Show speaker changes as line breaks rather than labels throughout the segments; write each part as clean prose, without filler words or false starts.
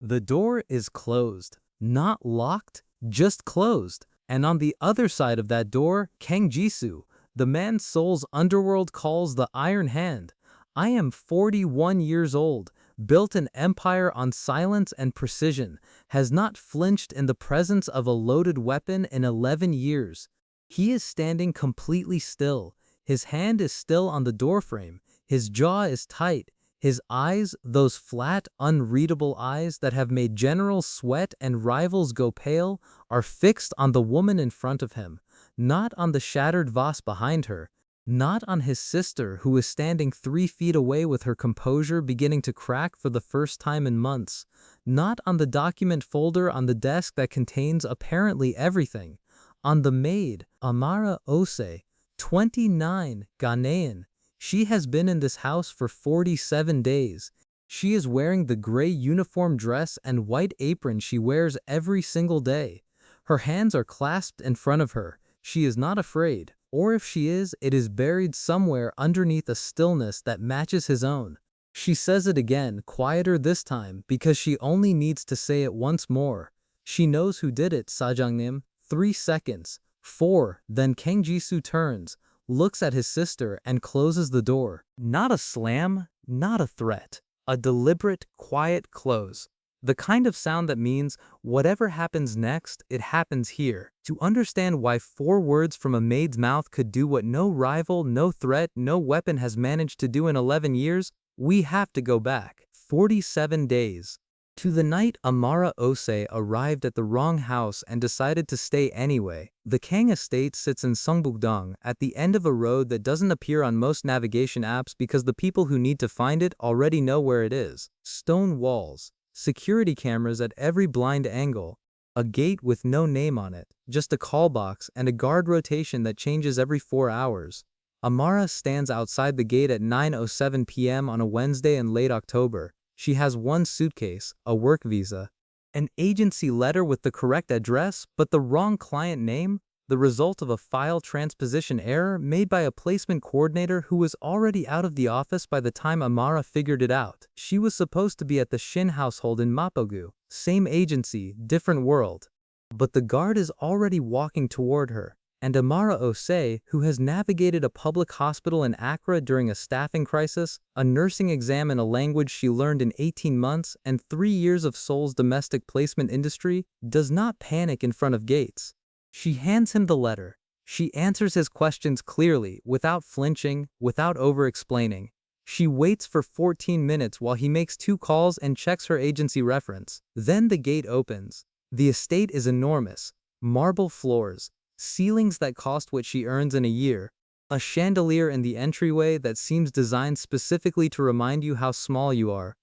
The door is closed. Not locked, just closed. And on the other side of that door, Kang Jisoo, the man Seoul's underworld calls the Iron Hand. I am 41 years old, built an empire on silence and precision, has not flinched in the presence of a loaded weapon in 11 years. He is standing completely still. His hand is still on the doorframe. His jaw is tight. His eyes, those flat, unreadable eyes that have made generals sweat and rivals go pale, are fixed on the woman in front of him, not on the shattered vase behind her, not on his sister who is standing 3 feet away with her composure beginning to crack for the first time in months, not on the document folder on the desk that contains apparently everything, on the maid, Amara Osei, 29, Ghanaian. She has been in this house for 47 days. She is wearing the gray uniform dress and white apron she wears every single day. Her hands are clasped in front of her. She is not afraid, or if she is, it is buried somewhere underneath a stillness that matches his own. She says it again, quieter this time, because she only needs to say it once more. She knows who did it, Sajangnim. 3 seconds. 4. Then Kang Jisoo turns, looks at his sister, and closes the door. Not a slam, not a threat. A deliberate, quiet close. The kind of sound that means, whatever happens next, it happens here. To understand why 4 words from a maid's mouth could do what no rival, no threat, no weapon has managed to do in 11 years, we have to go back 47 days. To the night Amara Osei arrived at the wrong house and decided to stay anyway. The Kang estate sits in Sungbukdong, at the end of a road that doesn't appear on most navigation apps because the people who need to find it already know where it is. Stone walls, security cameras at every blind angle, a gate with no name on it, just a call box and a guard rotation that changes every 4 hours. Amara stands outside the gate at 9:07 p.m. on a Wednesday in late October. She has one suitcase, a work visa, an agency letter with the correct address but the wrong client name, the result of a file transposition error made by a placement coordinator who was already out of the office by the time Amara figured it out. She was supposed to be at the Shin household in Mapogu, same agency, different world. But the guard is already walking toward her. And Amara Osei, who has navigated a public hospital in Accra during a staffing crisis, a nursing exam in a language she learned in 18 months, and 3 years of Seoul's domestic placement industry, does not panic in front of gates. She hands him the letter. She answers his questions clearly, without flinching, without over-explaining. She waits for 14 minutes while he makes 2 calls and checks her agency reference. Then the gate opens. The estate is enormous. Marble floors. Ceilings that cost what she earns in a year, a chandelier in the entryway that seems designed specifically to remind you how small you are.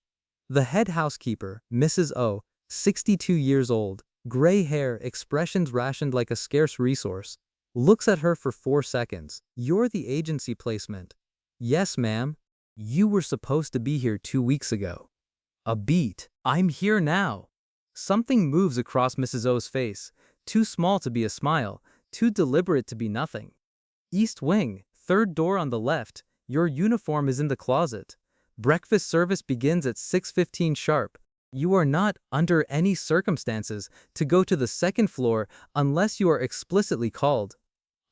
The head housekeeper, Mrs. O, 62 years old, gray hair, expressions rationed like a scarce resource, looks at her for 4 seconds. You're the agency placement. Yes, ma'am. You were supposed to be here 2 weeks ago. A beat. I'm here now. Something moves across Mrs. O's face, too small to be a smile, too deliberate to be nothing. East wing, 3rd door on the left. Your uniform is in the closet. Breakfast service begins at 6:15 sharp. You are not, under any circumstances, to go to the 2nd floor unless you are explicitly called.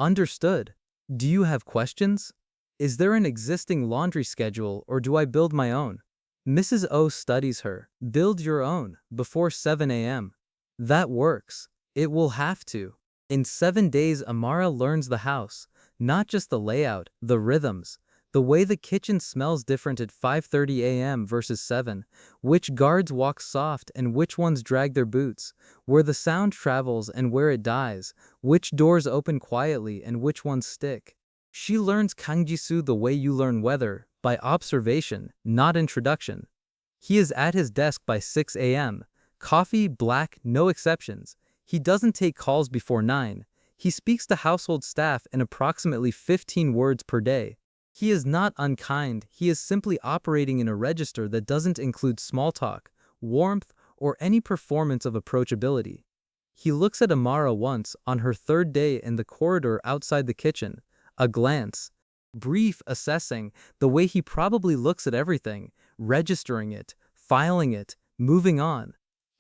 Understood. Do you have questions? Is there an existing laundry schedule or do I build my own? Mrs. O studies her. Build your own, before 7 a.m. That works. It will have to. In 7 days Amara learns the house, not just the layout, the rhythms, the way the kitchen smells different at 5:30 a.m. versus 7, which guards walk soft and which ones drag their boots, where the sound travels and where it dies, which doors open quietly and which ones stick. She learns Kang Jisoo the way you learn weather, by observation, not introduction. He is at his desk by 6 a.m. Coffee, black, no exceptions. He doesn't take calls before 9. He speaks to household staff in approximately 15 words per day. He is not unkind, he is simply operating in a register that doesn't include small talk, warmth, or any performance of approachability. He looks at Amara once, on her 3rd day in the corridor outside the kitchen. A glance. Brief, assessing, the way he probably looks at everything, registering it, filing it, moving on.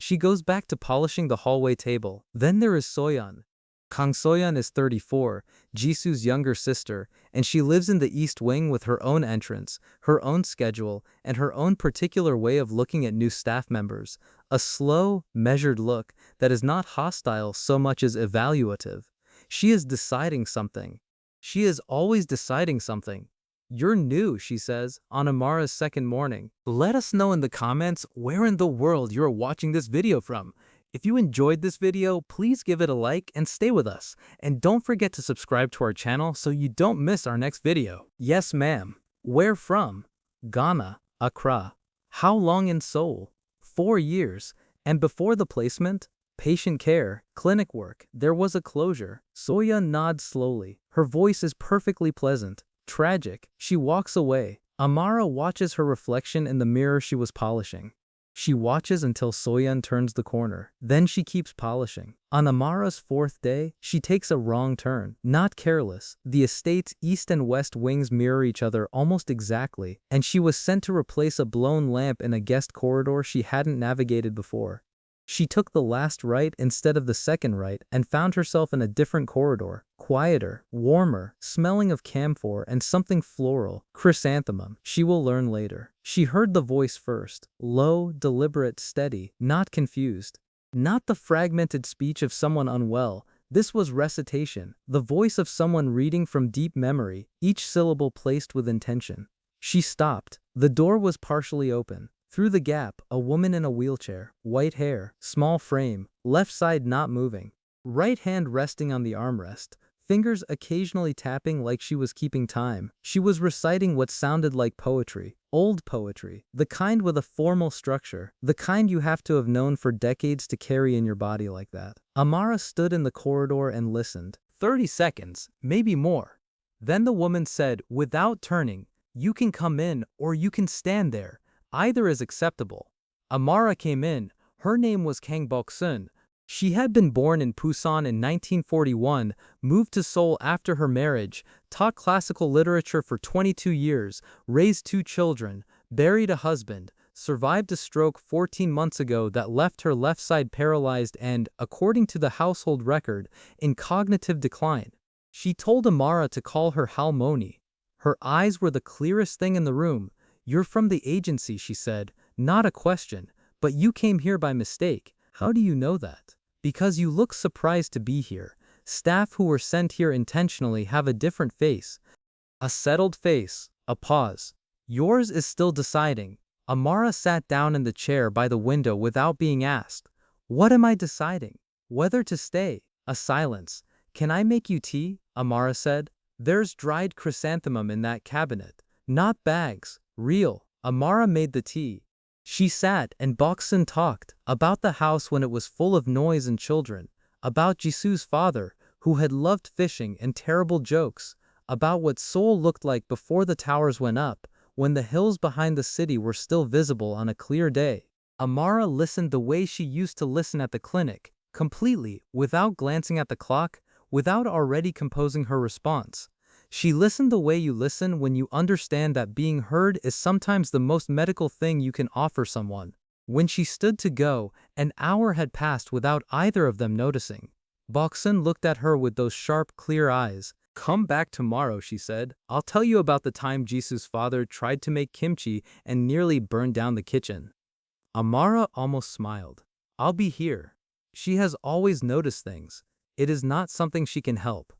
She goes back to polishing the hallway table. Then there is Soyeon. Soyeon is 34, Jisoo's younger sister, and she lives in the East Wing with her own entrance, her own schedule, and her own particular way of looking at new staff members. A slow, measured look that is not hostile so much as evaluative. She is deciding something. She is always deciding something. You're new, she says, on Amara's second morning. Let us know in the comments where in the world you're watching this video from. If you enjoyed this video, please give it a like and stay with us. And don't forget to subscribe to our channel so you don't miss our next video. Yes, ma'am. Where from? Ghana, Accra. How long in Seoul? 4 years. And before the placement? Patient care, clinic work, there was a closure. Soyeon nods slowly. Her voice is perfectly pleasant. Tragic. She walks away. Amara watches her reflection in the mirror she was polishing. She watches until Soyeon turns the corner. Then she keeps polishing. On Amara's 4th day, she takes a wrong turn. Not careless. The estate's east and west wings mirror each other almost exactly, and she was sent to replace a blown lamp in a guest corridor she hadn't navigated before. She took the last right instead of the second right and found herself in a different corridor, quieter, warmer, smelling of camphor and something floral, chrysanthemum. She will learn later. She heard the voice first, low, deliberate, steady, not confused. Not the fragmented speech of someone unwell. This was recitation, the voice of someone reading from deep memory, each syllable placed with intention. She stopped. The door was partially open. Through the gap, a woman in a wheelchair, white hair, small frame, left side not moving, right hand resting on the armrest, fingers occasionally tapping like she was keeping time. She was reciting what sounded like poetry, old poetry, the kind with a formal structure, the kind you have to have known for decades to carry in your body like that. Amara stood in the corridor and listened. 30 seconds, maybe more. Then the woman said, without turning, "You can come in or you can stand there. Either is acceptable." Amara came in. Her name was Kang Boksun. She had been born in Busan in 1941, moved to Seoul after her marriage, taught classical literature for 22 years, raised 2 children, buried a husband, survived a stroke 14 months ago that left her left side paralyzed and, according to the household record, in cognitive decline. She told Amara to call her Halmoni. Her eyes were the clearest thing in the room. "You're from the agency," she said, "not a question, but you came here by mistake." "How do you know that?" "Because you look surprised to be here. Staff who were sent here intentionally have a different face." A settled face, a pause. "Yours is still deciding." Amara sat down in the chair by the window without being asked. "What am I deciding? Whether to stay?" A silence. "Can I make you tea?" Amara said. "There's dried chrysanthemum in that cabinet. Not bags. Real." Amara made the tea. She sat and Boksun talked about the house when it was full of noise and children, about Jisoo's father, who had loved fishing and terrible jokes, about what Seoul looked like before the towers went up, when the hills behind the city were still visible on a clear day. Amara listened the way she used to listen at the clinic, completely, without glancing at the clock, without already composing her response. She listened the way you listen when you understand that being heard is sometimes the most medical thing you can offer someone. When she stood to go, an hour had passed without either of them noticing. Boksun looked at her with those sharp, clear eyes. "Come back tomorrow," she said. "I'll tell you about the time Jisoo's father tried to make kimchi and nearly burned down the kitchen." Amara almost smiled. "I'll be here." She has always noticed things. It is not something she can help.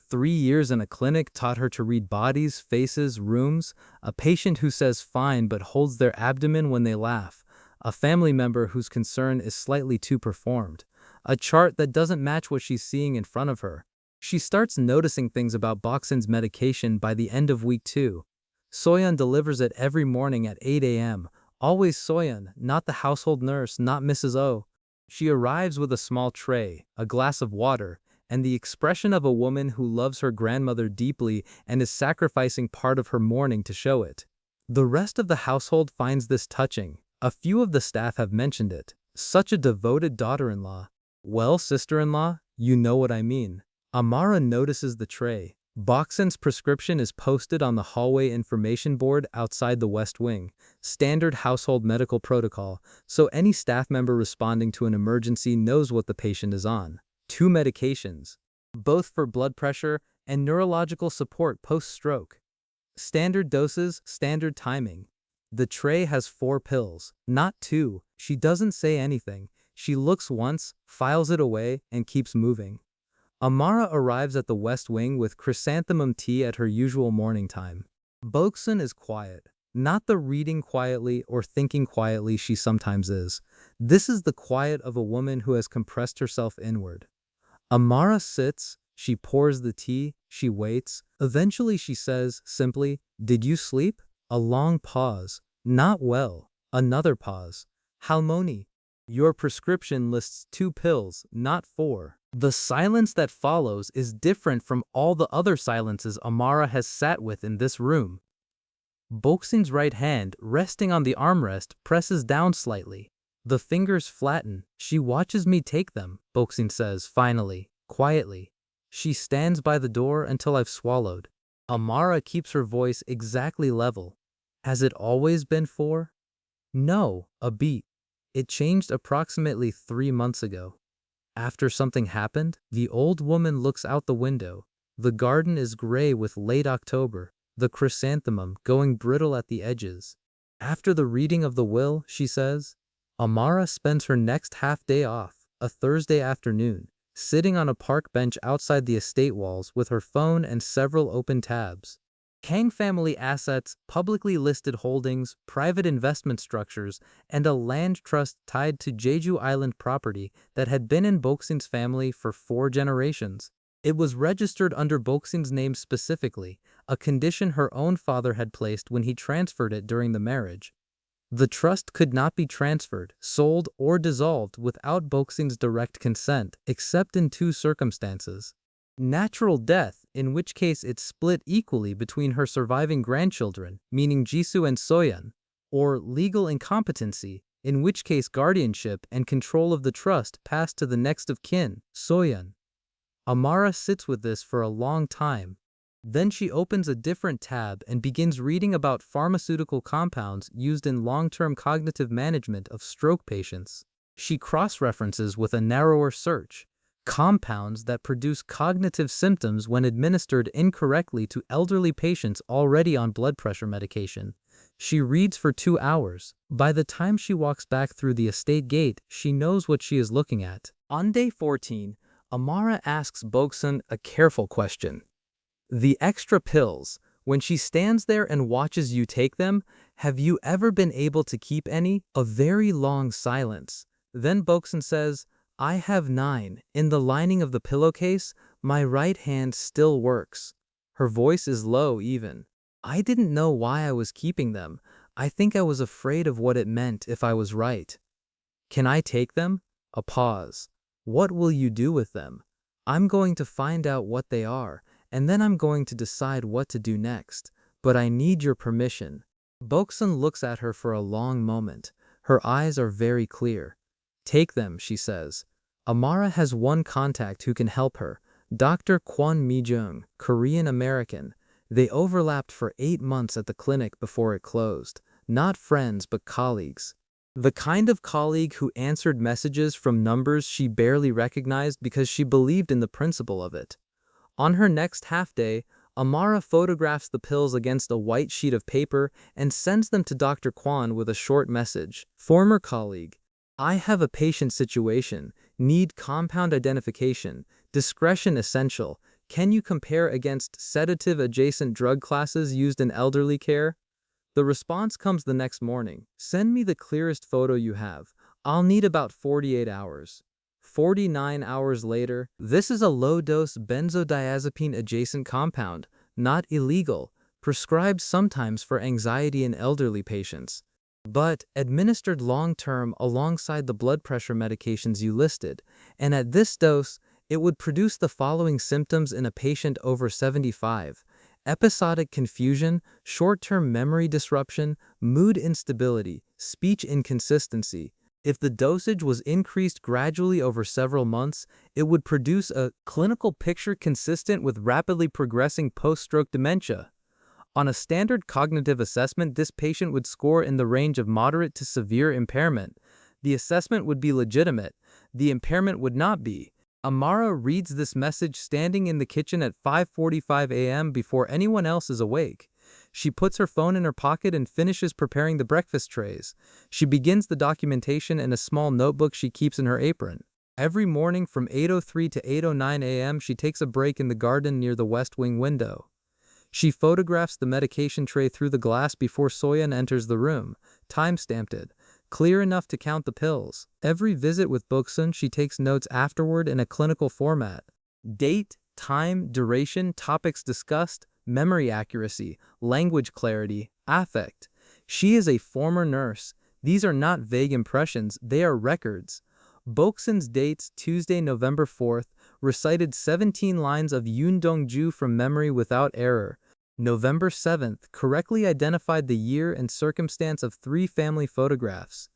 3 years in a clinic taught her to read bodies, faces, rooms, a patient who says fine but holds their abdomen when they laugh, a family member whose concern is slightly too performed, a chart that doesn't match what she's seeing in front of her. She starts noticing things about Boksun's medication by the end of week 2. Soyeon delivers it every morning at 8 a.m. Always Soyeon, not the household nurse, not Mrs. O. She arrives with a small tray, a glass of water, and the expression of a woman who loves her grandmother deeply and is sacrificing part of her mourning to show it. The rest of the household finds this touching. A few of the staff have mentioned it. Such a devoted daughter-in-law. Well, sister-in-law, you know what I mean. Amara notices the tray. Boksun's prescription is posted on the hallway information board outside the West Wing, standard household medical protocol, so any staff member responding to an emergency knows what the patient is on. 2 medications, both for blood pressure and neurological support post-stroke. Standard doses, standard timing. The tray has 4 pills, not 2. She doesn't say anything. She looks once, files it away, and keeps moving. Amara arrives at the West Wing with chrysanthemum tea at her usual morning time. Boksun is quiet, not the reading quietly or thinking quietly she sometimes is. This is the quiet of a woman who has compressed herself inward. Amara sits, she pours the tea, she waits. Eventually she says, simply, "Did you sleep?" A long pause. "Not well." Another pause. "Halmoni, your prescription lists 2 pills, not 4. The silence that follows is different from all the other silences Amara has sat with in this room. Boksun's right hand, resting on the armrest, presses down slightly. The fingers flatten. "She watches me take them," Boksun says, finally, quietly. "She stands by the door until I've swallowed." Amara keeps her voice exactly level. "Has it always been 4? "No, a beat. It changed approximately 3 months ago. After something happened, the old woman looks out the window. The garden is gray with late October, the chrysanthemum going brittle at the edges. After the reading of the will, she says, Amara spends her next half day off, a Thursday afternoon, sitting on a park bench outside the estate walls with her phone and several open tabs. Kang family assets, publicly listed holdings, private investment structures, and a land trust tied to Jeju Island property that had been in Boksun's family for 4 generations. It was registered under Boksun's name specifically, a condition her own father had placed when he transferred it during the marriage. The trust could not be transferred, sold, or dissolved without Boksun's direct consent, except in 2 circumstances. Natural death, in which case it's split equally between her surviving grandchildren, meaning Jisoo and Soyeon, or legal incompetency, in which case guardianship and control of the trust pass to the next of kin, Soyeon. Amara sits with this for a long time. Then she opens a different tab and begins reading about pharmaceutical compounds used in long-term cognitive management of stroke patients. She cross-references with a narrower search. Compounds that produce cognitive symptoms when administered incorrectly to elderly patients already on blood pressure medication. She reads for 2 hours. By the time she walks back through the estate gate, she knows what she is looking at. On day 14, Amara asks Boksun a careful question. "The extra pills, when she stands there and watches you take them, have you ever been able to keep any?" A very long silence. Then Boksun says, "I have 9. In the lining of the pillowcase, my right hand still works." Her voice is low even. "I didn't know why I was keeping them. I think I was afraid of what it meant if I was right." "Can I take them?" A pause. "What will you do with them?" "I'm going to find out what they are, and then I'm going to decide what to do next. But I need your permission." Boksun looks at her for a long moment. Her eyes are very clear. "Take them," she says. Amara has one contact who can help her, Dr. Kwon Mi-jung, Korean American. They overlapped for 8 months at the clinic before it closed. Not friends, but colleagues. The kind of colleague who answered messages from numbers she barely recognized because she believed in the principle of it. On her next half-day, Amara photographs the pills against a white sheet of paper and sends them to Dr. Kwon with a short message. "Former colleague, I have a patient situation, need compound identification, discretion essential. Can you compare against sedative-adjacent drug classes used in elderly care?" The response comes the next morning. "Send me the clearest photo you have. I'll need about 48 hours. 49 hours later, "This is a low-dose benzodiazepine-adjacent compound, not illegal, prescribed sometimes for anxiety in elderly patients, but administered long-term alongside the blood pressure medications you listed, and at this dose, it would produce the following symptoms in a patient over 75. Episodic confusion, short-term memory disruption, mood instability, speech inconsistency. If the dosage was increased gradually over several months, it would produce a clinical picture consistent with rapidly progressing post-stroke dementia. On a standard cognitive assessment, this patient would score in the range of moderate to severe impairment. The assessment would be legitimate. The impairment would not be. Amara reads this message standing in the kitchen at 5:45 a.m. before anyone else is awake. She puts her phone in her pocket and finishes preparing the breakfast trays. She begins the documentation in a small notebook she keeps in her apron. Every morning from 8:03 to 8:09 a.m. she takes a break in the garden near the west wing window. She photographs the medication tray through the glass before Soyeon enters the room, time-stamped it, clear enough to count the pills. Every visit with Boksun, she takes notes afterward in a clinical format. Date, time, duration, topics discussed, memory accuracy, language clarity, affect. She is a former nurse. These are not vague impressions, they are records. Boksun's dates: Tuesday, November 4th, recited 17 lines of Yoon Dong-ju from memory without error. November 7th, correctly identified the year and circumstance of 3 family photographs.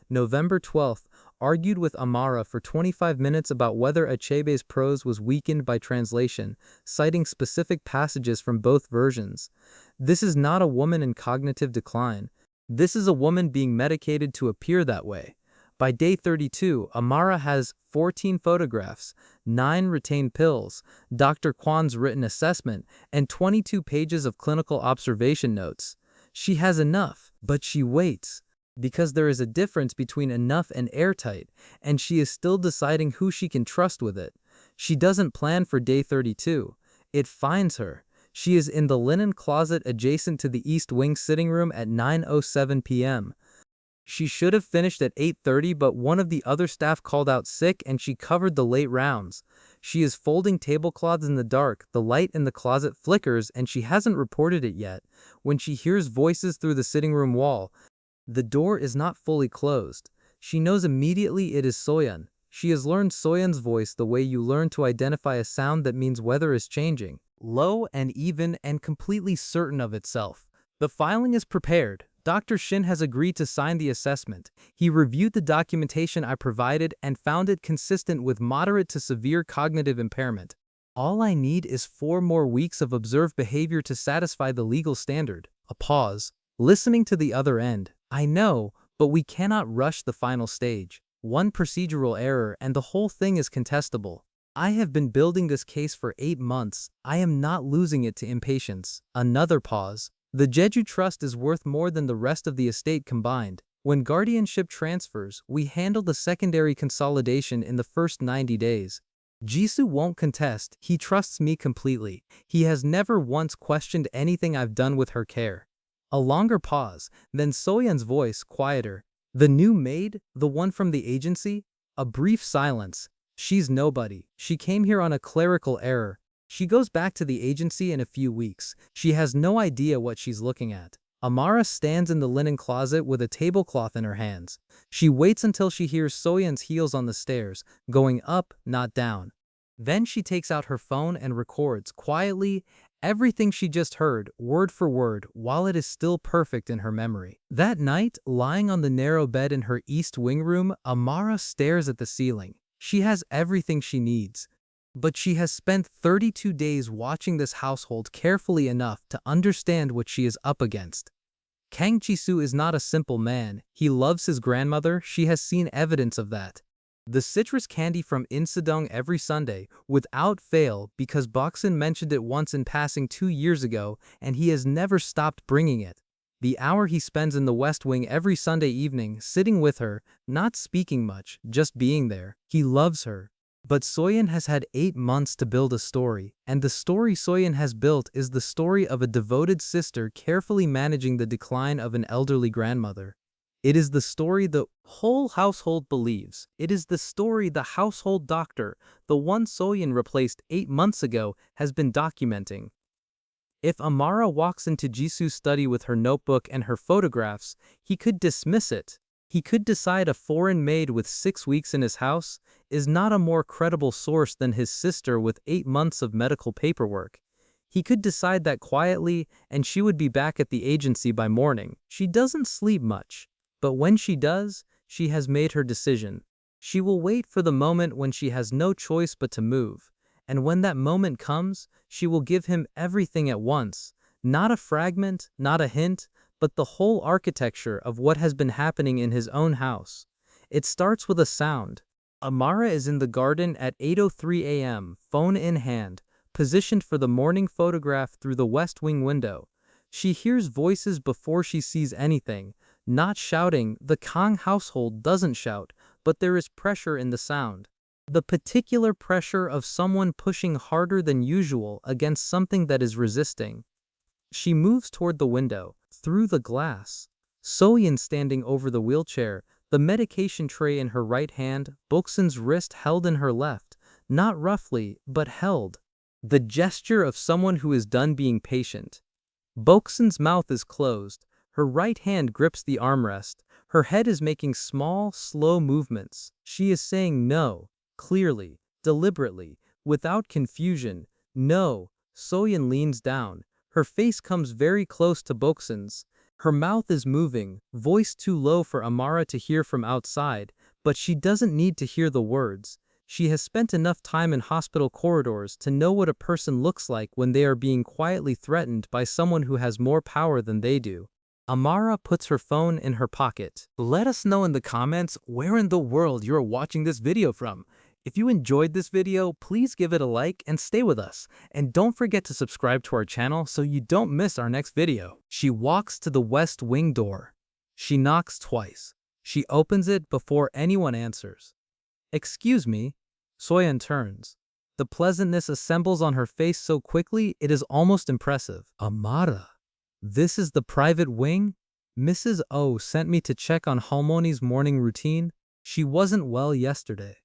November 12th, argued with Amara for 25 minutes about whether Achebe's prose was weakened by translation, citing specific passages from both versions. This is not a woman in cognitive decline. This is a woman being medicated to appear that way. By day 32, Amara has 14 photographs, 9 retained pills, Dr. Kwan's written assessment, and 22 pages of clinical observation notes. She has enough, but she waits. Because there is a difference between enough and airtight, and she is still deciding who she can trust with it. She doesn't plan for day 32. It finds her. She is in the linen closet adjacent to the East Wing sitting room at 9:07 p.m. She should have finished at 8:30, but one of the other staff called out sick and she covered the late rounds. She is folding tablecloths in the dark, the light in the closet flickers and she hasn't reported it yet, when she hears voices through the sitting room wall. The door is not fully closed. She knows immediately it is Soyeon. She has learned Soyeon's voice the way you learn to identify a sound that means weather is changing. Low and even and completely certain of itself. The filing is prepared. Dr. Shin has agreed to sign the assessment. He reviewed the documentation I provided and found it consistent with moderate to severe cognitive impairment. All I need is 4 more weeks of observed behavior to satisfy the legal standard. A pause. Listening to the other end. I know, but we cannot rush the final stage. One procedural error and the whole thing is contestable. I have been building this case for 8 months. I am not losing it to impatience. Another pause. The Jeju Trust is worth more than the rest of the estate combined. When guardianship transfers, we handle the secondary consolidation in the first 90 days. Jisoo won't contest. He trusts me completely. He has never once questioned anything I've done with her care. A longer pause, then Soyeon's voice, quieter. The new maid? The one from the agency? A brief silence. She's nobody. She came here on a clerical error. She goes back to the agency in a few weeks. She has no idea what she's looking at. Amara stands in the linen closet with a tablecloth in her hands. She waits until she hears Soyeon's heels on the stairs, going up, not down. Then she takes out her phone and records, quietly, everything she just heard, word for word, while it is still perfect in her memory. That night, lying on the narrow bed in her East Wing room, Amara stares at the ceiling. She has everything she needs. But she has spent 32 days watching this household carefully enough to understand what she is up against. Kang Jisoo is not a simple man. He loves his grandmother. She has seen evidence of that. The citrus candy from Insadong every Sunday, without fail, because Boksun mentioned it once in passing 2 years ago, and he has never stopped bringing it. The hour he spends in the West Wing every Sunday evening, sitting with her, not speaking much, just being there. He loves her. But Soyeon has had 8 months to build a story, and the story Soyeon has built is the story of a devoted sister carefully managing the decline of an elderly grandmother. It is the story the whole household believes. It is the story the household doctor, the one Soyeon replaced 8 months ago, has been documenting. If Amara walks into Jisoo's study with her notebook and her photographs, he could dismiss it. He could decide a foreign maid with 6 weeks in his house is not a more credible source than his sister with 8 months of medical paperwork. He could decide that quietly, and she would be back at the agency by morning. She doesn't sleep much, but when she does, she has made her decision. She will wait for the moment when she has no choice but to move. And when that moment comes, she will give him everything at once. Not a fragment, not a hint, but the whole architecture of what has been happening in his own house. It starts with a sound. Amara is in the garden at 8:03 a.m., phone in hand, positioned for the morning photograph through the west wing window. She hears voices before she sees anything. Not shouting, the Kang household doesn't shout, but there is pressure in the sound. The particular pressure of someone pushing harder than usual against something that is resisting. She moves toward the window, through the glass. Soyeon standing over the wheelchair, the medication tray in her right hand, Boksun's wrist held in her left, not roughly, but held. The gesture of someone who is done being patient. Boksun's mouth is closed. Her right hand grips the armrest. Her head is making small, slow movements. She is saying no, clearly, deliberately, without confusion. No. Soyeon leans down. Her face comes very close to Boksun's. Her mouth is moving, voice too low for Amara to hear from outside, but she doesn't need to hear the words. She has spent enough time in hospital corridors to know what a person looks like when they are being quietly threatened by someone who has more power than they do. Amara puts her phone in her pocket. Let us know in the comments where in the world you are watching this video from. If you enjoyed this video, please give it a like and stay with us. And don't forget to subscribe to our channel so you don't miss our next video. She walks to the west wing door. She knocks twice. She opens it before anyone answers. "Excuse me." Soyeon turns. The pleasantness assembles on her face so quickly it is almost impressive. "Amara, this is the private wing? Mrs. O sent me to check on Halmoni's morning routine. She wasn't well yesterday."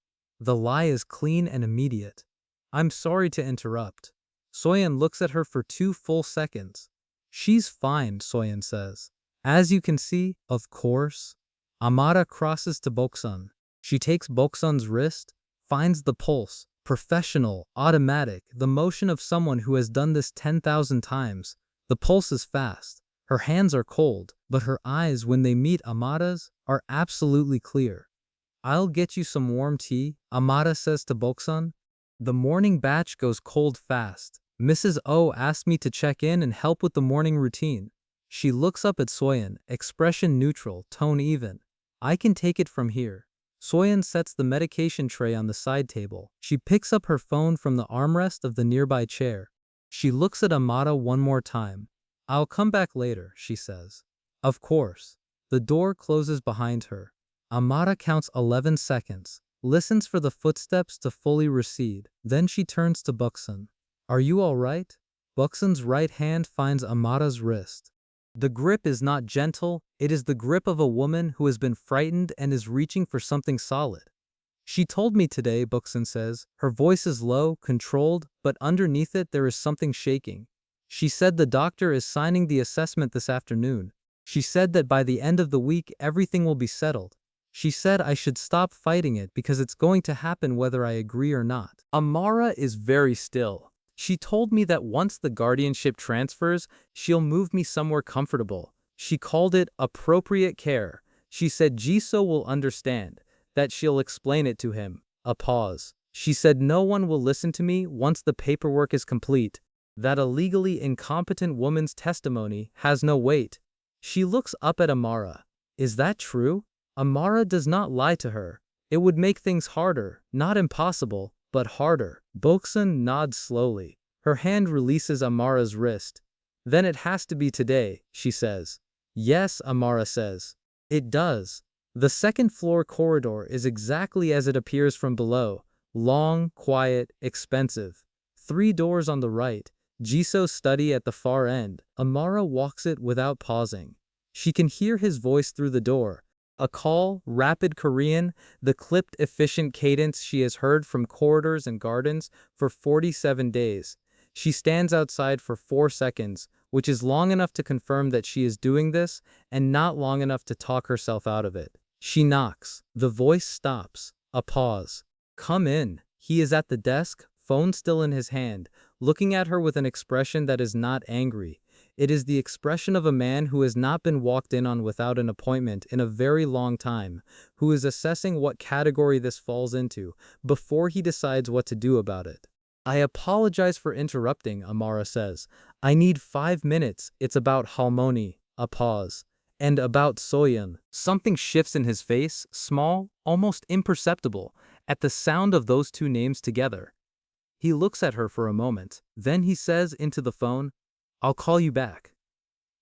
The lie is clean and immediate. "I'm sorry to interrupt." Soyeon looks at her for 2 full seconds. "She's fine," Soyeon says. "As you can see, of course." Amara crosses to Boksun. She takes Boksun's wrist, finds the pulse, professional, automatic, the motion of someone who has done this 10,000 times. The pulse is fast. Her hands are cold, but her eyes, when they meet Amara's, are absolutely clear. "I'll get you some warm tea," Amara says to Boksun. "The morning batch goes cold fast. Mrs. O asked me to check in and help with the morning routine." She looks up at Soyeon, expression neutral, tone even. "I can take it from here." Soyeon sets the medication tray on the side table. She picks up her phone from the armrest of the nearby chair. She looks at Amara one more time. "I'll come back later," she says. "Of course." The door closes behind her. Amara counts 11 seconds, listens for the footsteps to fully recede. Then she turns to Boksun. "Are you all right?" Boksun's right hand finds Amara's wrist. The grip is not gentle, it is the grip of a woman who has been frightened and is reaching for something solid. "She told me today," Boksun says. Her voice is low, controlled, but underneath it there is something shaking. "She said the doctor is signing the assessment this afternoon. She said that by the end of the week everything will be settled. She said I should stop fighting it because it's going to happen whether I agree or not." Amara is very still. "She told me that once the guardianship transfers, she'll move me somewhere comfortable. She called it appropriate care. She said Jisoo will understand, that she'll explain it to him." A pause. "She said no one will listen to me once the paperwork is complete. That a legally incompetent woman's testimony has no weight." She looks up at Amara. "Is that true?" Amara does not lie to her. It would make things harder, not impossible, but harder. Boksun nods slowly. Her hand releases Amara's wrist. "Then it has to be today," she says. "Yes," Amara says. It does. The second-floor corridor is exactly as it appears from below. Long, quiet, expensive. 3 doors on the right. Jisoo's study at the far end. Amara walks it without pausing. She can hear his voice through the door. A call, rapid Korean, the clipped, efficient cadence she has heard from corridors and gardens for 47 days. She stands outside for 4 seconds, which is long enough to confirm that she is doing this, and not long enough to talk herself out of it. She knocks. The voice stops. A pause. "Come in." He is at the desk, phone still in his hand, looking at her with an expression that is not angry. It is the expression of a man who has not been walked in on without an appointment in a very long time, who is assessing what category this falls into before he decides what to do about it. I apologize for interrupting, Amara says. I need 5 minutes. It's about Halmoni. A pause. And about Soyeon. Something shifts in his face, small, almost imperceptible, at the sound of those two names together. He looks at her for a moment. Then he says into the phone, "I'll call you back."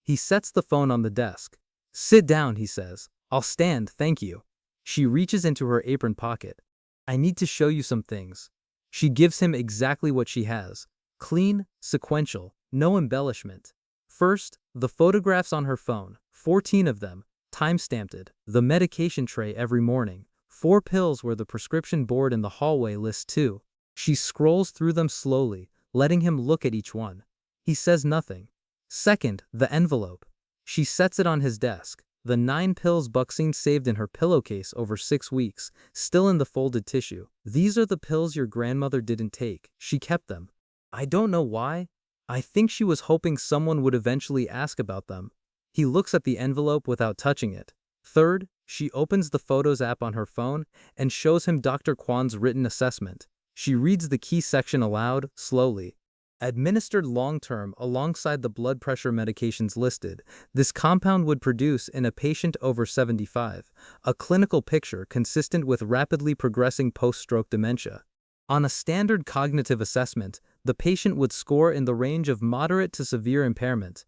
He sets the phone on the desk. "Sit down," he says. "I'll stand, thank you." She reaches into her apron pocket. "I need to show you some things." She gives him exactly what she has. Clean, sequential, no embellishment. First, the photographs on her phone, 14 of them, time-stamped. The medication tray every morning. 4 pills where the prescription board in the hallway lists 2. She scrolls through them slowly, letting him look at each one. He says nothing. Second, the envelope. She sets it on his desk. The 9 pills Boksun saved in her pillowcase over 6 weeks, still in the folded tissue. "These are the pills your grandmother didn't take. She kept them. I don't know why. I think she was hoping someone would eventually ask about them." He looks at the envelope without touching it. Third, she opens the Photos app on her phone and shows him Dr. Kwan's written assessment. She reads the key section aloud, slowly. Administered long-term alongside the blood pressure medications listed, this compound would produce in a patient over 75 a clinical picture consistent with rapidly progressing post-stroke dementia. On a standard cognitive assessment, the patient would score in the range of moderate to severe impairment.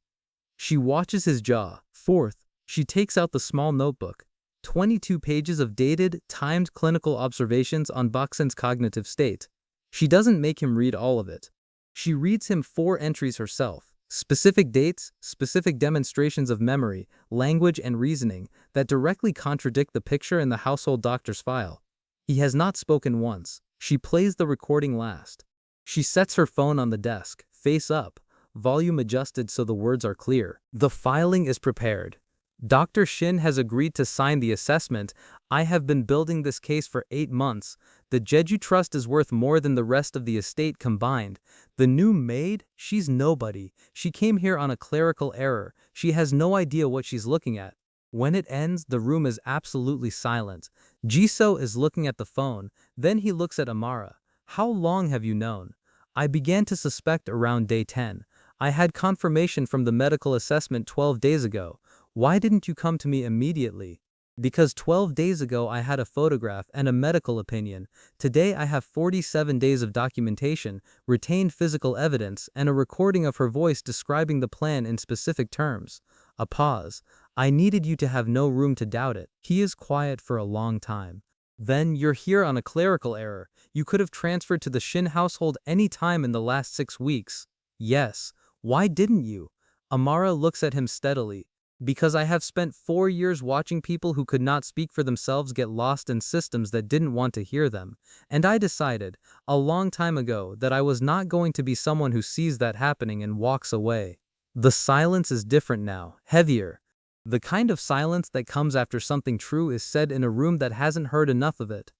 She watches his jaw. Fourth, she takes out the small notebook. 22 pages of dated, timed clinical observations on Boksun's cognitive state. She doesn't make him read all of it. She reads him 4 entries herself, specific dates, specific demonstrations of memory, language and reasoning that directly contradict the picture in the household doctor's file. He has not spoken once. She plays the recording last. She sets her phone on the desk, face up, volume adjusted so the words are clear. The filing is prepared. Dr. Shin has agreed to sign the assessment. I have been building this case for 8 months. The Jeju Trust is worth more than the rest of the estate combined. The new maid? She's nobody. She came here on a clerical error. She has no idea what she's looking at. When it ends, the room is absolutely silent. Jisoo is looking at the phone. Then he looks at Amara. "How long have you known?" "I began to suspect around day 10. I had confirmation from the medical assessment 12 days ago. Why didn't you come to me immediately?" "Because 12 days ago I had a photograph and a medical opinion. Today I have 47 days of documentation, retained physical evidence, and a recording of her voice describing the plan in specific terms." A pause. "I needed you to have no room to doubt it." He is quiet for a long time. "Then you're here on a clerical error. You could have transferred to the Shin household any time in the last 6 weeks." "Yes. Why didn't you?" Amara looks at him steadily. "Because I have spent 4 years watching people who could not speak for themselves get lost in systems that didn't want to hear them. And I decided, a long time ago, that I was not going to be someone who sees that happening and walks away." The silence is different now, heavier. The kind of silence that comes after something true is said in a room that hasn't heard enough of it.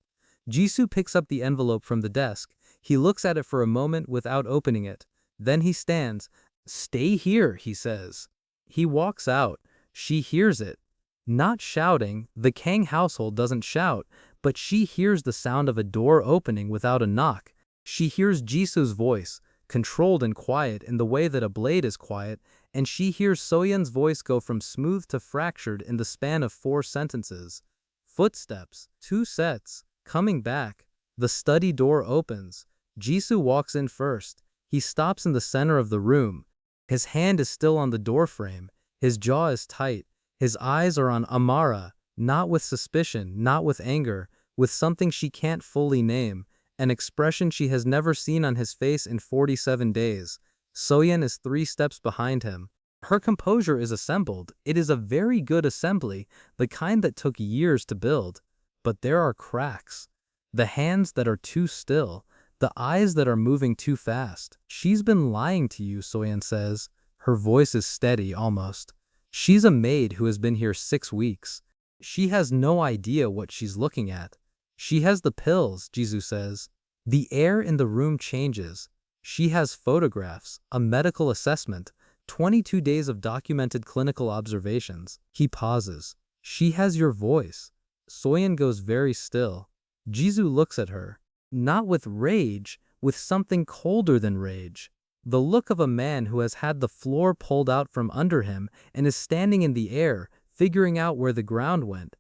Jisoo picks up the envelope from the desk. He looks at it for a moment without opening it. Then he stands. "Stay here," he says. He walks out. She hears it. Not shouting, the Kang household doesn't shout, but she hears the sound of a door opening without a knock. She hears Jisoo's voice, controlled and quiet in the way that a blade is quiet, and she hears Soyeon's voice go from smooth to fractured in the span of 4 sentences. Footsteps, 2 sets, coming back. The study door opens. Jisoo walks in first. He stops in the center of the room. His hand is still on the doorframe. His jaw is tight. His eyes are on Amara, not with suspicion, not with anger, with something she can't fully name, an expression she has never seen on his face in 47 days. Soyeon is 3 steps behind him. Her composure is assembled. It is a very good assembly, the kind that took years to build. But there are cracks. The hands that are too still. The eyes that are moving too fast. "She's been lying to you," Soyeon says. Her voice is steady, almost. "She's a maid who has been here 6 weeks. She has no idea what she's looking at." "She has the pills," Jisoo says. The air in the room changes. She has photographs, a medical assessment, 22 days of documented clinical observations. He pauses. She has your voice. Soyeon goes very still. Jisoo looks at her. Not with rage, with something colder than rage. The look of a man who has had the floor pulled out from under him and is standing in the air, figuring out where the ground went.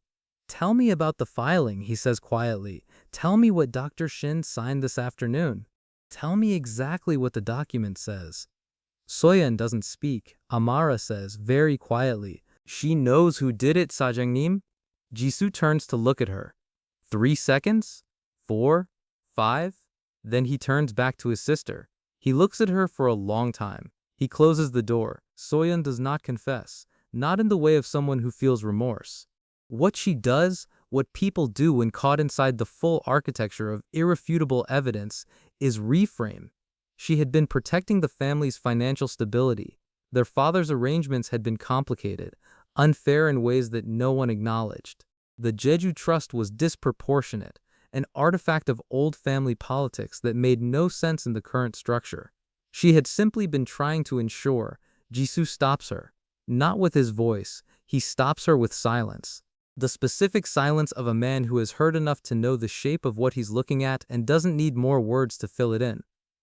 Tell me about the filing, he says quietly. Tell me what Dr. Shin signed this afternoon. Tell me exactly what the document says. Soyeon doesn't speak. Amara says, very quietly, she knows who did it, Sajangnim. Jisoo turns to look at her. 3 seconds? 4? 5? Then he turns back to his sister. He looks at her for a long time. He closes the door. Soyeon does not confess, not in the way of someone who feels remorse. What she does, what people do when caught inside the full architecture of irrefutable evidence, is reframe. She had been protecting the family's financial stability. Their father's arrangements had been complicated, unfair in ways that no one acknowledged. The Jeju Trust was disproportionate, an artifact of old family politics that made no sense in the current structure. She had simply been trying to ensure. Jisoo stops her. Not with his voice, he stops her with silence. The specific silence of a man who has heard enough to know the shape of what he's looking at and doesn't need more words to fill it in.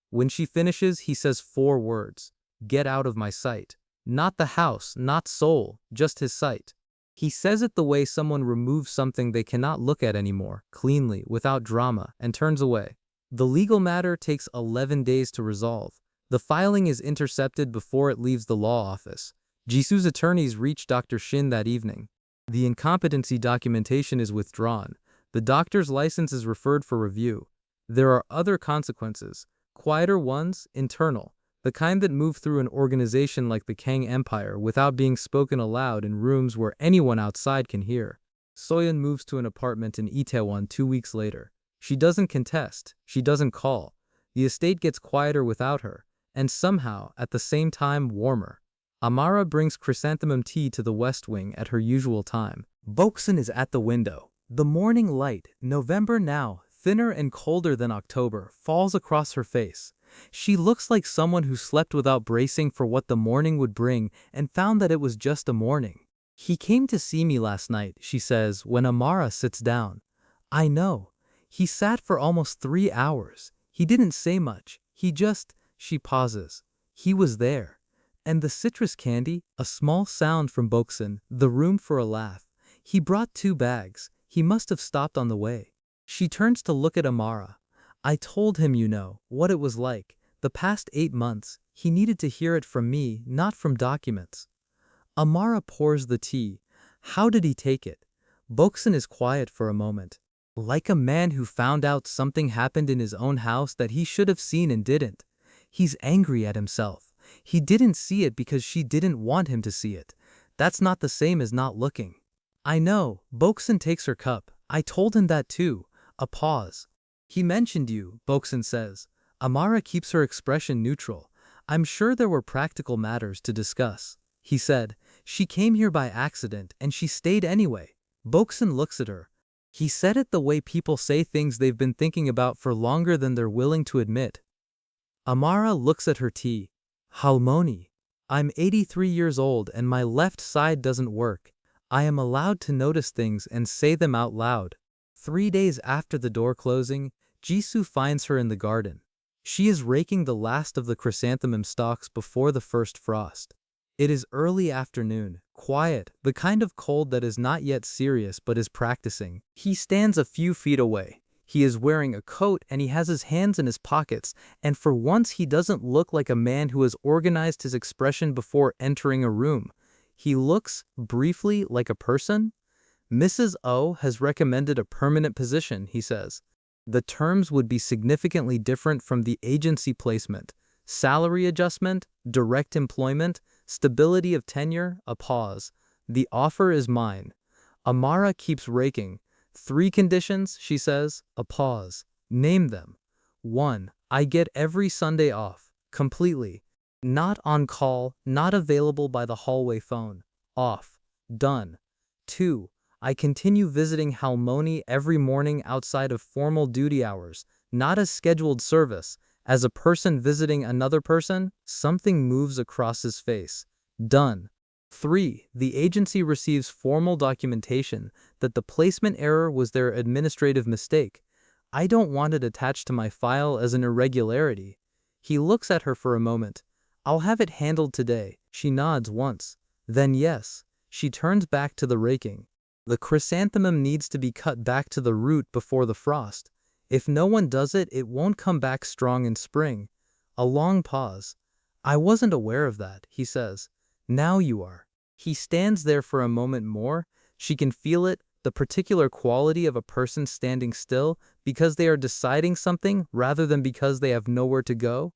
When she finishes, he says 4 words. Get out of my sight. Not the house, not soul, just his sight. He says it the way someone removes something they cannot look at anymore, cleanly, without drama, and turns away. The legal matter takes 11 days to resolve. The filing is intercepted before it leaves the law office. Jisoo's attorneys reach Dr. Shin that evening. The incompetency documentation is withdrawn. The doctor's license is referred for review. There are other consequences, quieter ones, internal, the kind that move through an organization like the Kang Empire without being spoken aloud in rooms where anyone outside can hear. Soyeon moves to an apartment in Itaewon 2 weeks later. She doesn't contest, she doesn't call. The estate gets quieter without her, and somehow, at the same time, warmer. Amara brings chrysanthemum tea to the West Wing at her usual time. Boksun is at the window. The morning light, November now, thinner and colder than October, falls across her face. She looks like someone who slept without bracing for what the morning would bring and found that it was just a morning. He came to see me last night, she says, when Amara sits down. I know. He sat for almost 3 hours. He didn't say much. She pauses. He was there. And the citrus candy, a small sound from Boksun, the room for a laugh. He brought 2 bags. He must have stopped on the way. She turns to look at Amara. I told him, what it was like. The past 8 months, he needed to hear it from me, not from documents. Amara pours the tea. How did he take it? Boksun is quiet for a moment. Like a man who found out something happened in his own house that he should have seen and didn't. He's angry at himself. He didn't see it because she didn't want him to see it. That's not the same as not looking. I know. Boksun takes her cup. I told him that too. A pause. He mentioned you, Boksun says. Amara keeps her expression neutral. I'm sure there were practical matters to discuss. He said, she came here by accident and she stayed anyway. Boksun looks at her. He said it the way people say things they've been thinking about for longer than they're willing to admit. Amara looks at her tea. Halmoni. I'm 83 years old and my left side doesn't work. I am allowed to notice things and say them out loud. 3 days after the door closing, Jisoo finds her in the garden. She is raking the last of the chrysanthemum stalks before the first frost. It is early afternoon, quiet, the kind of cold that is not yet serious but is practicing. He stands a few feet away. He is wearing a coat and he has his hands in his pockets, and for once he doesn't look like a man who has organized his expression before entering a room. He looks, briefly, like a person. Mrs. O has recommended a permanent position, he says. The terms would be significantly different from the agency placement. Salary adjustment, direct employment, stability of tenure, a pause. The offer is mine. Amara keeps raking. 3 conditions, she says, a pause. Name them. 1. I get every Sunday off, completely. Not on call, not available by the hallway phone. Off. Done. 2. I continue visiting Halmoni every morning outside of formal duty hours, not as scheduled service, As a person visiting another person, something moves across his face. Done. 3. The agency receives formal documentation that the placement error was their administrative mistake. I don't want it attached to my file as an irregularity. He looks at her for a moment. I'll have it handled today. She nods once. Then yes. She turns back to the raking. The chrysanthemum needs to be cut back to the root before the frost. If no one does it, it won't come back strong in spring. A long pause. I wasn't aware of that, he says. Now you are. He stands there for a moment more. She can feel it, the particular quality of a person standing still because they are deciding something rather than because they have nowhere to go.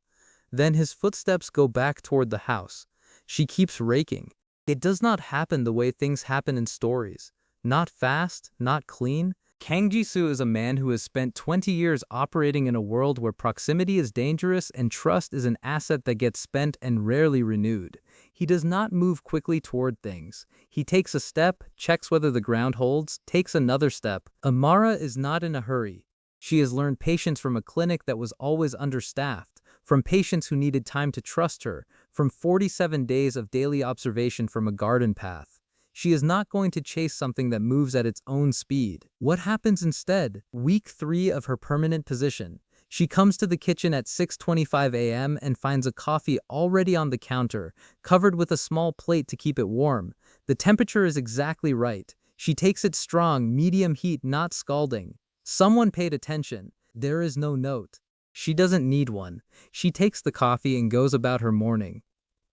Then his footsteps go back toward the house. She keeps raking. It does not happen the way things happen in stories. Not fast, not clean. Kang Jisoo is a man who has spent 20 years operating in a world where proximity is dangerous and trust is an asset that gets spent and rarely renewed. He does not move quickly toward things. He takes a step, checks whether the ground holds, takes another step. Amara is not in a hurry. She has learned patience from a clinic that was always understaffed, from patients who needed time to trust her, from 47 days of daily observation from a garden path. She is not going to chase something that moves at its own speed. What happens instead? Week 3 of her permanent position. She comes to the kitchen at 6:25 a.m. and finds a coffee already on the counter, covered with a small plate to keep it warm. The temperature is exactly right. She takes it strong, medium heat, not scalding. Someone paid attention. There is no note. She doesn't need one. She takes the coffee and goes about her morning.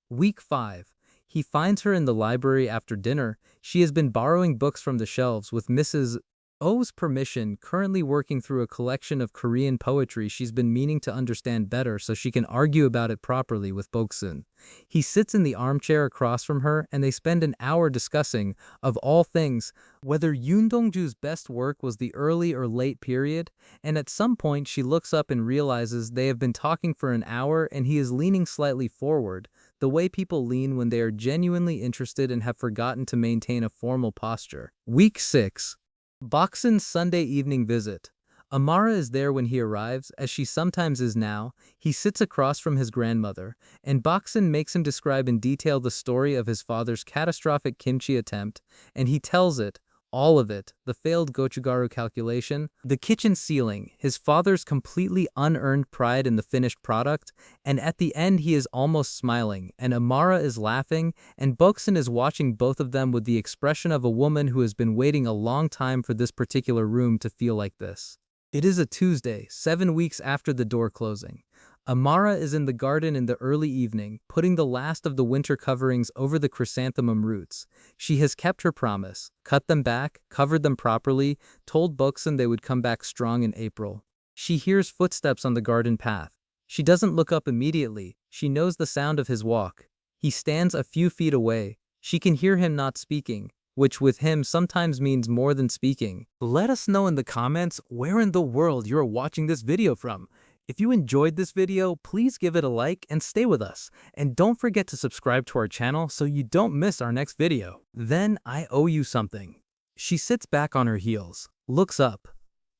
Week 5. He finds her in the library after dinner. She has been borrowing books from the shelves with Mrs. O's permission, currently working through a collection of Korean poetry she's been meaning to understand better so she can argue about it properly with Boksun. He sits in the armchair across from her and they spend an hour discussing, of all things, whether Yoon Dong-ju's best work was the early or late period, and at some point she looks up and realizes they have been talking for an hour and he is leaning slightly forward, the way people lean when they are genuinely interested and have forgotten to maintain a formal posture. Week 6. Boksun's Sunday evening visit. Amara is there when he arrives, as she sometimes is now. He sits across from his grandmother, and Boksun makes him describe in detail the story of his father's catastrophic kimchi attempt, and he tells it, all of it, the failed gochugaru calculation, the kitchen ceiling, his father's completely unearned pride in the finished product, and at the end he is almost smiling, and Amara is laughing, and Boksun is watching both of them with the expression of a woman who has been waiting a long time for this particular room to feel like this. It is a Tuesday, 7 weeks after the door closing. Amara is in the garden in the early evening, putting the last of the winter coverings over the chrysanthemum roots. She has kept her promise, cut them back, covered them properly, told Boksun they would come back strong in April. She hears footsteps on the garden path. She doesn't look up immediately. She knows the sound of his walk. He stands a few feet away. She can hear him not speaking, which with him sometimes means more than speaking. Let us know in the comments where in the world you are watching this video from. If you enjoyed this video, please give it a like and stay with us. And don't forget to subscribe to our channel so you don't miss our next video. Then I owe you something. She sits back on her heels, looks up.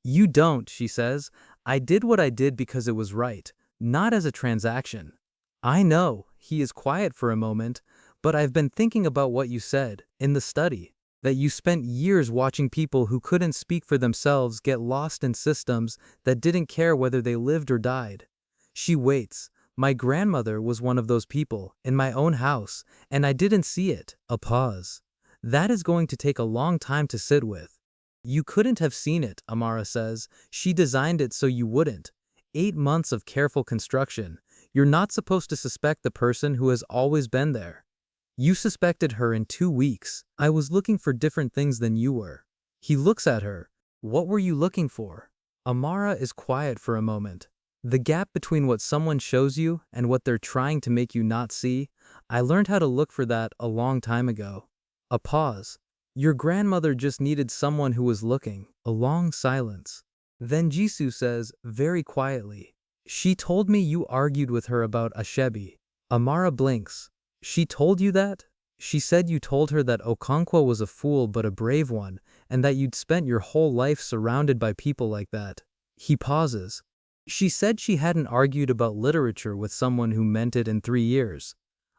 You don't, she says. I did what I did because it was right, not as a transaction. I know. He is quiet for a moment, but I've been thinking about what you said in the study. That you spent years watching people who couldn't speak for themselves get lost in systems that didn't care whether they lived or died. She waits. My grandmother was one of those people, in my own house, and I didn't see it. A pause. That is going to take a long time to sit with. You couldn't have seen it, Amara says. She designed it so you wouldn't. 8 months of careful construction. You're not supposed to suspect the person who has always been there. You suspected her in 2 weeks. I was looking for different things than you were. He looks at her. What were you looking for? Amara is quiet for a moment. The gap between what someone shows you and what they're trying to make you not see, I learned how to look for that a long time ago. A pause. Your grandmother just needed someone who was looking. A long silence. Then Jisoo says, very quietly, she told me you argued with her about Ashebi. Amara blinks. She told you that? She said you told her that Okonkwo was a fool but a brave one, and that you'd spent your whole life surrounded by people like that. He pauses. She said she hadn't argued about literature with someone who meant it in 3 years.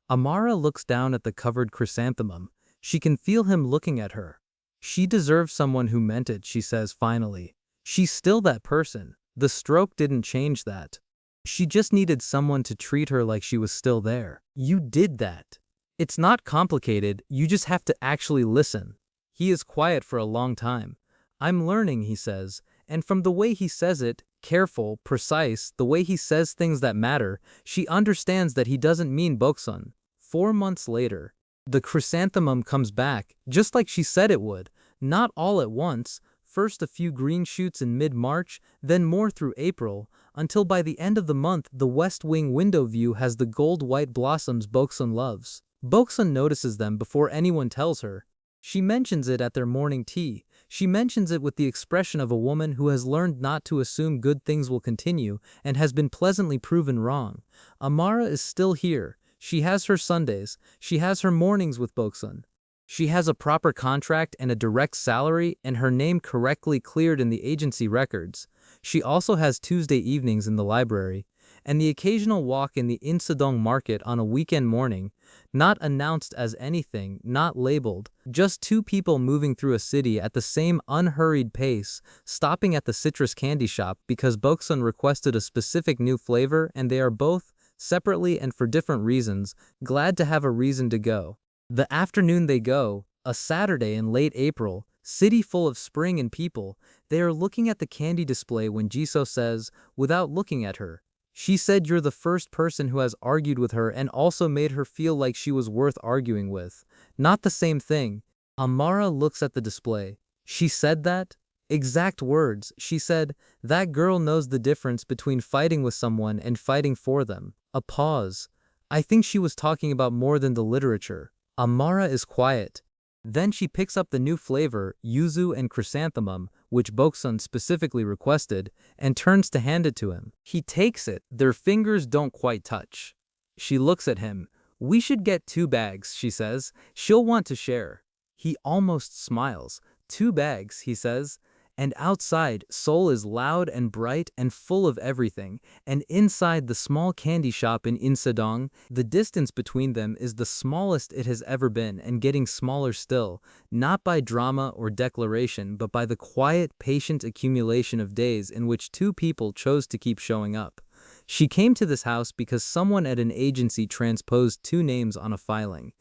Amara looks down at the covered chrysanthemum. She can feel him looking at her. She deserves someone who meant it, she says finally. She's still that person. The stroke didn't change that. She just needed someone to treat her like she was still there. You did that. It's not complicated, you just have to actually listen. He is quiet for a long time. I'm learning, he says, and from the way he says it, careful, precise, the way he says things that matter, she understands that he doesn't mean Boksun. 4 months later, the chrysanthemum comes back, just like she said it would, not all at once, first a few green shoots in mid-March, then more through April, until by the end of the month the west wing window view has the gold-white blossoms Boksun loves. Boksun notices them before anyone tells her. She mentions it at their morning tea. She mentions it with the expression of a woman who has learned not to assume good things will continue and has been pleasantly proven wrong. Amara is still here. She has her Sundays. She has her mornings with Boksun. She has a proper contract and a direct salary and her name correctly cleared in the agency records. She also has Tuesday evenings in the library and the occasional walk in the Insadong market on a weekend morning, not announced as anything, not labeled, just two people moving through a city at the same unhurried pace, stopping at the citrus candy shop because Boksun requested a specific new flavor and they are both, separately and for different reasons, glad to have a reason to go. The afternoon they go, a Saturday in late April, city full of spring and people, they are looking at the candy display when Jisoo says, without looking at her, she said you're the first person who has argued with her and also made her feel like she was worth arguing with. Not the same thing. Amara looks at the display. She said that? Exact words. She said, that girl knows the difference between fighting with someone and fighting for them. A pause. I think she was talking about more than the literature. Amara is quiet. Then she picks up the new flavor, yuzu and chrysanthemum, which Boksun specifically requested, and turns to hand it to him. He takes it. Their fingers don't quite touch. She looks at him. We should get 2 bags, she says. She'll want to share. He almost smiles. 2 bags, he says. And outside, Seoul is loud and bright and full of everything, and inside the small candy shop in Insadong, the distance between them is the smallest it has ever been and getting smaller still, not by drama or declaration but by the quiet, patient accumulation of days in which 2 people chose to keep showing up. She came to this house because someone at an agency transposed 2 names on a filing.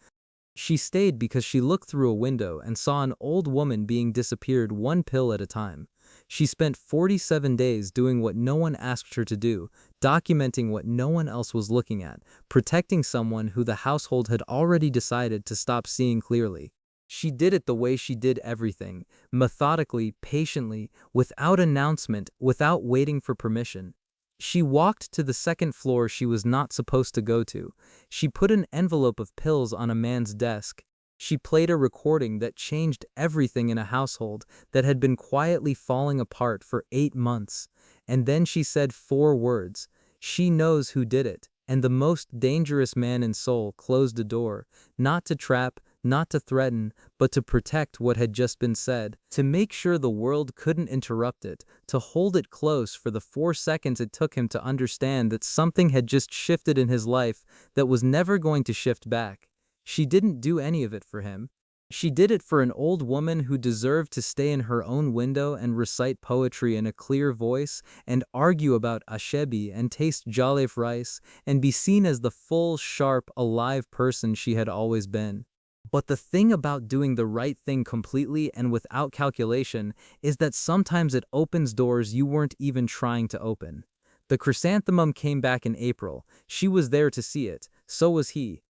She stayed because she looked through a window and saw an old woman being disappeared 1 pill at a time. She spent 47 days doing what no one asked her to do, documenting what no one else was looking at, protecting someone who the household had already decided to stop seeing clearly. She did it the way she did everything, methodically, patiently, without announcement, without waiting for permission. She walked to the 2nd floor she was not supposed to go to. She put an envelope of pills on a man's desk. She played a recording that changed everything in a household that had been quietly falling apart for 8 months. And then she said 4 words. She knows who did it. And the most dangerous man in Seoul closed a door, not to trap, not to threaten, but to protect what had just been said, to make sure the world couldn't interrupt it, to hold it close for the 4 seconds it took him to understand that something had just shifted in his life that was never going to shift back. She didn't do any of it for him. She did it for an old woman who deserved to stay in her own window and recite poetry in a clear voice and argue about ashebi and taste jollof rice and be seen as the full, sharp, alive person she had always been. But the thing about doing the right thing completely and without calculation is that sometimes it opens doors you weren't even trying to open. The chrysanthemum came back in April. She was there to see it. So was he.